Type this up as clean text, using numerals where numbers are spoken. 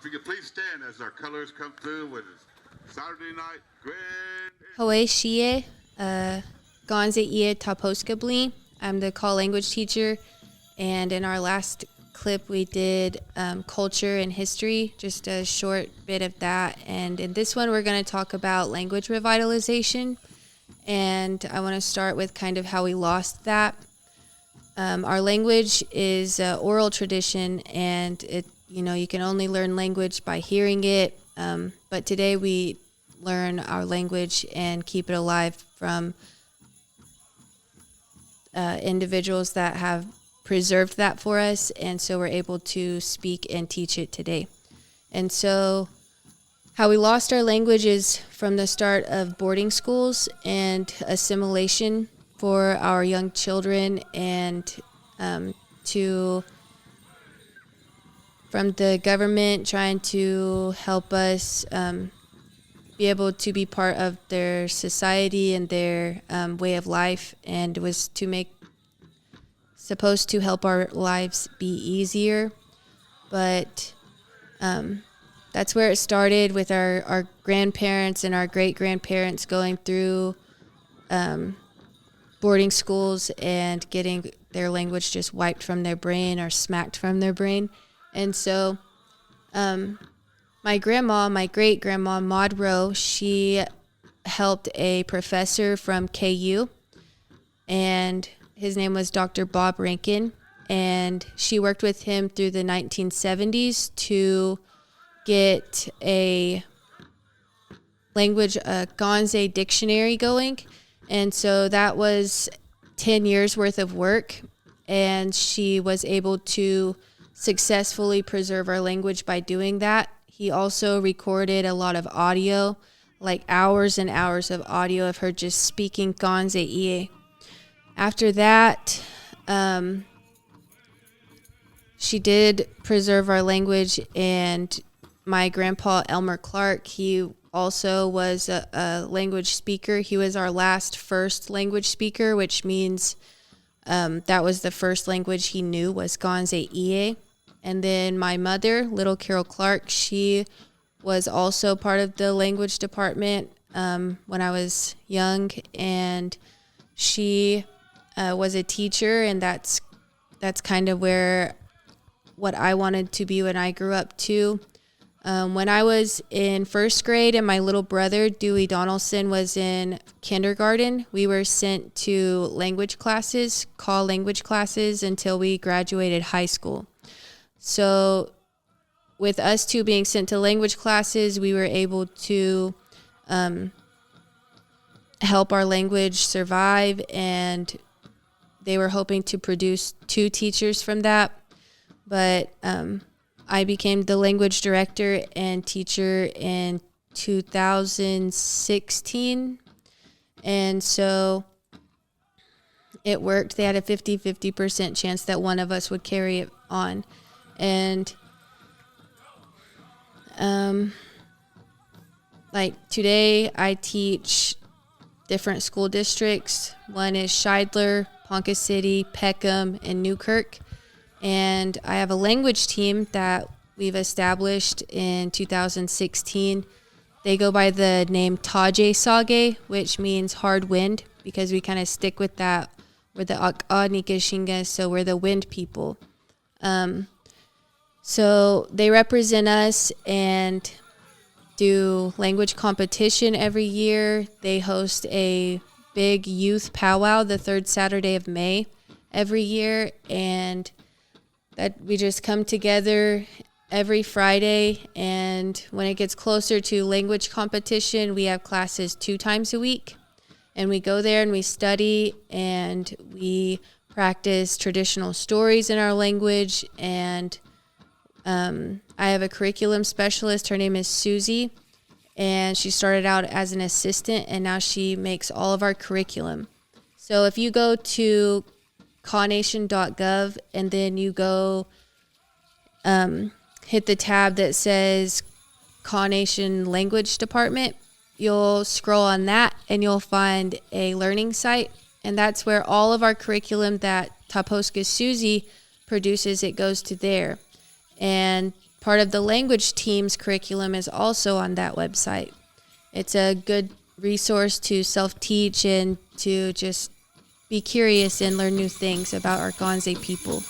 you could please stand as our colors come through with Saturday night grand. Hawaii Shie, Gonze Ie Taposkabli. I'm the call language teacher, and in our last clip we did culture and history, just a short bit of that. And in this one we're going to talk about language revitalization, and I want to start with kind of how we lost that. Our language is oral tradition, and you can only learn language by hearing it. But today we learn our language and keep it alive from individuals that have preserved that for us, and so we're able to speak and teach it today. And so how we lost our language is from the start of boarding schools and assimilation for our young children, and from the government trying to help us be able to be part of their society and their way of life, and it was supposed to help our lives be easier. But that's where it started, with our grandparents and our great-grandparents going through boarding schools and getting their language just wiped from their brain or smacked from their brain. And so my great-grandma, Maud Rowe, she helped a professor from KU, and his name was Dr. Bob Rankin, and she worked with him through the 1970s to get a language, Gonze dictionary going. And so that was 10 years worth of work, and she was able to successfully preserve our language by doing that. He also recorded a lot of audio, like hours and hours of audio of her just speaking Gonze Ie. After that, she did preserve our language, and my grandpa, Elmer Clark, he also was a language speaker. He was our first language speaker, which means that was the first language he knew, was Gonze Ie. And then my mother, little Carol Clark, she was also part of the language department when I was young, and she was a teacher, and that's kind of what I wanted to be when I grew up too. When I was in first grade and my little brother, Dewey Donaldson, was in kindergarten, we were sent to language classes, call language classes, until we graduated high school. So with us two being sent to language classes, we were able to help our language survive, and they were hoping to produce 2 teachers from that. But I became the language director and teacher in 2016, and so it worked. They had a 50% chance that one of us would carry it on. And like today I teach different school districts. One is Scheidler, Ponca City, Peckham, and Newkirk. And I have a language team that we've established in 2016. They go by the name Taje Sage, which means hard wind, because we kind of stick with that. We're the Ak'anikishinga, so we're the wind people. So they represent us and do language competition every year. They host a big youth powwow the 3rd Saturday of May every year, and that we just come together every Friday. And when it gets closer to language competition, we have classes 2 times a week, and we go there and we study and we practice traditional stories in our language. And I have a curriculum specialist. Her name is Susie, and she started out as an assistant, and now she makes all of our curriculum. So if you go to cawnation.gov and then you go hit the tab that says Caw Nation Language Department, you'll scroll on that and you'll find a learning site, and that's where all of our curriculum that Taposka Susie produces, it goes to there. And part of the language team's curriculum is also on that website. It's a good resource to self-teach and to just be curious and learn new things about our Ganze people.